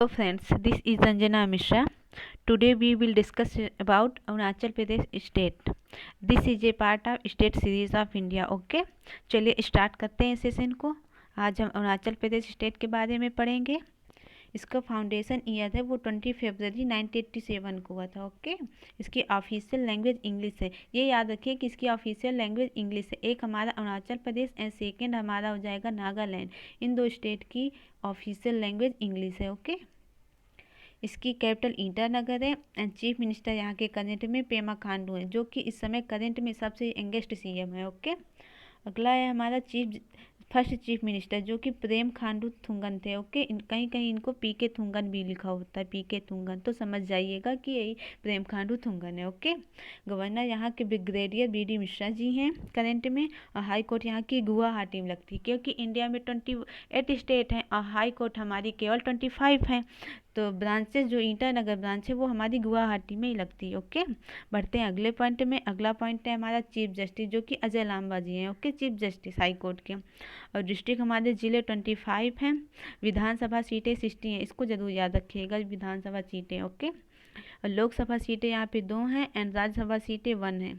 Hello friends, this is Anjana Mishra. Today we will discuss about Arunachal Pradesh state. This is a part of state series of India. Okay, चलिए start करते हैं session को। आज हम Arunachal Pradesh state के बारे में पढ़ेंगे। इसका फाउंडेशन ईयर है वो 20 फरवरी 1987 को हुआ था। ओके, इसकी ऑफिशियल लैंग्वेज इंग्लिश है। ये याद रखिए कि इसकी ऑफिशियल लैंग्वेज इंग्लिश है। एक हमारा अरुणाचल प्रदेश एंड सेकेंड हमारा हो जाएगा नागालैंड। इन दो स्टेट की ऑफिशियल लैंग्वेज इंग्लिश है। ओके, इसकी कैपिटल ईटानगर है एंड चीफ मिनिस्टर यहाँ के करंट में पेमा खांडू है, जो कि इस समय करंट में सबसे यंगेस्ट सीएम है। ओके, अगला है हमारा फर्स्ट चीफ मिनिस्टर, जो कि प्रेम खांडू थुंगन थे। ओके, कहीं कहीं इनको पीके थुंगन भी लिखा होता है, पीके थुंगन, तो समझ जाइएगा कि यही प्रेम खांडू थुंगन है। ओके, गवर्नर यहाँ के ब्रिगेडियर बीडी मिश्रा जी हैं करंट में, और हाई कोर्ट यहाँ की गुवाहाटी में लगती है, क्योंकि इंडिया में 28 स्टेट हैं और हाई कोर्ट हमारी केवल 25 हैं। तो ब्रांचेस जो ईटानगर ब्रांच है वो हमारी गुवाहाटी में ही लगती है। ओके, बढ़ते हैं अगले पॉइंट में। अगला पॉइंट है हमारा चीफ जस्टिस, जो कि अजय लांबा जी हैं। Okay, chief justice high court के। और डिस्ट्रिक्ट हमारे जिले 25 हैं। विधानसभा सीटें 60 हैं, इसको जरूर याद रखिएगा, विधानसभा सीटें। ओके, और लोकसभा सीटें यहाँ पे 2 हैं एंड राज्यसभा सीटें 1 हैं।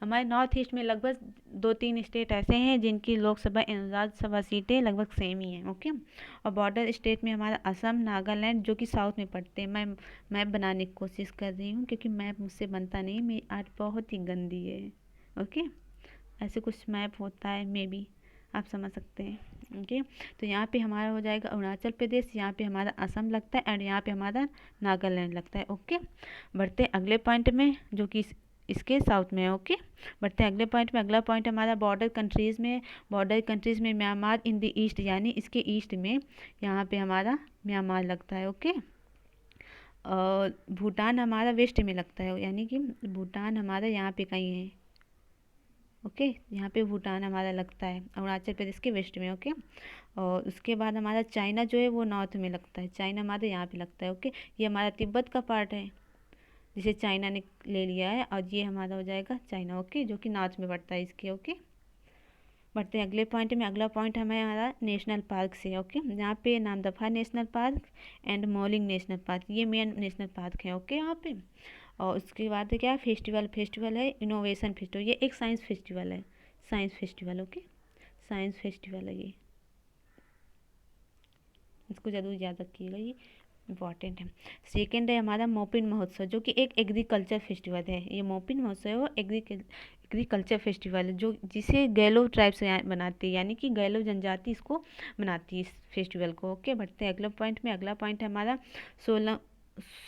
हमारे नॉर्थ ईस्ट में लगभग 2-3 स्टेट ऐसे हैं जिनकी लोकसभा एंड राज्यसभा सीटें लगभग सेम ही हैं। ओके, और बॉर्डर स्टेट में हमारा असम, नागालैंड, जो कि साउथ में पड़ते हैं। मैं मैप बनाने की कोशिश कर रही हूँ, क्योंकि मैप मुझसे बनता नहीं, मेरी आर्ट बहुत ही गंदी है। ओके, ऐसे कुछ मैप होता है, मे बी आप समझ सकते हैं। ओके, तो यहाँ पे हमारा हो जाएगा अरुणाचल प्रदेश, यहाँ पे हमारा असम लगता है एंड यहाँ पे हमारा नागालैंड लगता है। ओके, बढ़ते हैं अगले पॉइंट में, जो कि इसके साउथ में है। ओके, बढ़ते हैं अगले पॉइंट में। अगला पॉइंट हमारा बॉर्डर कंट्रीज़ में। बॉर्डर कंट्रीज़ में म्यांमार इन द ईस्ट, यानी इसके ईस्ट में यहाँ पे हमारा म्यांमार लगता है। ओके, और भूटान हमारा वेस्ट में लगता है, यानी कि भूटान हमारा यहाँ पे कहीं है। ओके, यहाँ पे भूटान हमारा लगता है अरुणाचल प्रदेश के वेस्ट में। ओके, और उसके बाद हमारा चाइना जो है वो नॉर्थ में लगता है, चाइना हमारे यहाँ पे लगता है। ओके, ये हमारा तिब्बत का पार्ट है जिसे चाइना ने ले लिया है, और ये हमारा हो जाएगा चाइना। ओके, जो कि नॉर्थ में पड़ता है इसके। ओके, बढ़ते हैं अगले पॉइंट में। अगला पॉइंट हमारा नेशनल पार्क से। ओके, यहाँ पे Namdapha national park and moulding national park, ये मेन नेशनल पार्क है। ओके, यहाँ पे। और उसके बाद क्या फेस्टिवल है इनोवेशन फेस्टिवल, ये एक साइंस फेस्टिवल है, science festival. Okay, science festival है ये, इसको ज़रूर याद रखिएगा, ये इम्पॉर्टेंट है। सेकेंड है हमारा मोपिन महोत्सव, जो कि एक एग्रीकल्चर फेस्टिवल है। ये मोपिन महोत्सव है वो एग्रीकल्चर फेस्टिवल है, जो जिसे गैलो ट्राइब से बनाती है, यानी कि गैलो जनजाति इसको बनाती है इस फेस्टिवल को। ओके, बढ़ते हैं अगले पॉइंट में। अगला पॉइंट है हमारा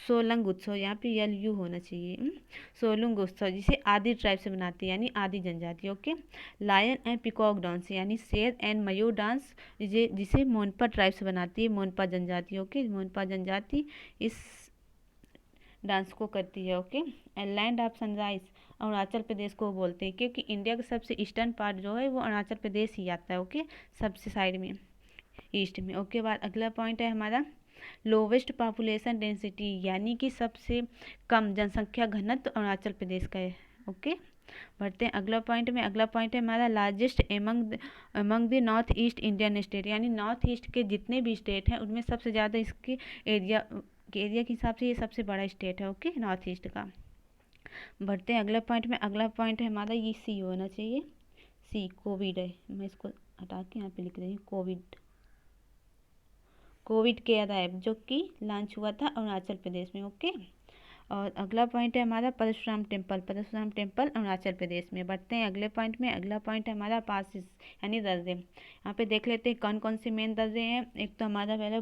सोलंग उत्सव, यहाँ पे यू होना चाहिए। सोलंग उत्सव जिसे आदि ट्राइब से बनाती है, यानी आदि जनजाति। Okay, lion and peacock dance, यानी शेर एंड मयूर डांस, जिसे मोनपा ट्राइब से बनाती है, मोनपा जनजाति। ओके, मोनपा जनजाति इस डांस को करती है। Okay, and land of sunrise Arunachal Pradesh को बोलते हैं, क्योंकि इंडिया का सबसे ईस्टर्न पार्ट जो है वो अरुणाचल प्रदेश ही आता है। ओके, सबसे साइड में ईस्ट में। ओके, बाद अगला पॉइंट है हमारा लोवेस्ट पॉपुलेशन डेंसिटी, यानी कि सबसे कम जनसंख्या घनत्व अरुणाचल प्रदेश का है। ओके, बढ़ते हैं अगला पॉइंट में। अगला पॉइंट है हमारा largest among the north east Indian state, यानी नॉर्थ ईस्ट के जितने भी स्टेट हैं उनमें सबसे ज़्यादा इसके एरिया के हिसाब से ये सबसे बड़ा स्टेट है। ओके, नॉर्थ ईस्ट का। बढ़ते हैं अगला पॉइंट में। अगला पॉइंट है हमारा ये सी होना चाहिए, सी कोविड है, मैं इसको हटा के यहाँ पे लिख रही हूँ कोविड केयर ऐप, जो कि लॉन्च हुआ था अरुणाचल प्रदेश में। ओके, और अगला पॉइंट है हमारा परशुराम टेम्पल अरुणाचल प्रदेश में। बढ़ते हैं अगले पॉइंट में। अगला पॉइंट है हमारा पासिस, यानी दर्रे। यहाँ पे देख लेते हैं कौन कौन से मेन दर्रे हैं। एक तो हमारा पहले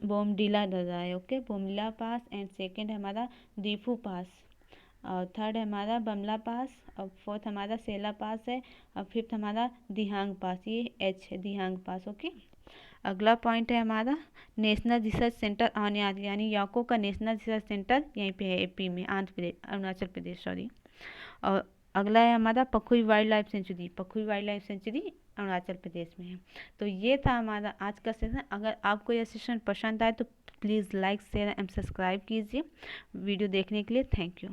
बोमडीला दर्रा है। Okay, Bomdila pass, and second है हमारा दीफू पास, और थर्ड है हमारा बमला पास, और फोर्थ हमारा सेला पास है, और फिफ्थ हमारा दिहांग पास, ये एच है दिहांग पास। ओके, अगला पॉइंट है हमारा नेशनल रिसर्च सेंटर आन्याद, यानी याको का नेशनल रिसर्च सेंटर यहीं पे है, एपी में, अरुणाचल प्रदेश सॉरी। और अगला है हमारा Pakhui wild life sanctuary Arunachal Pradesh में है। तो ये था हमारा आज का सेशन। अगर आपको यह सेशन पसंद आए तो please like share and subscribe कीजिए। वीडियो देखने के लिए थैंक यू।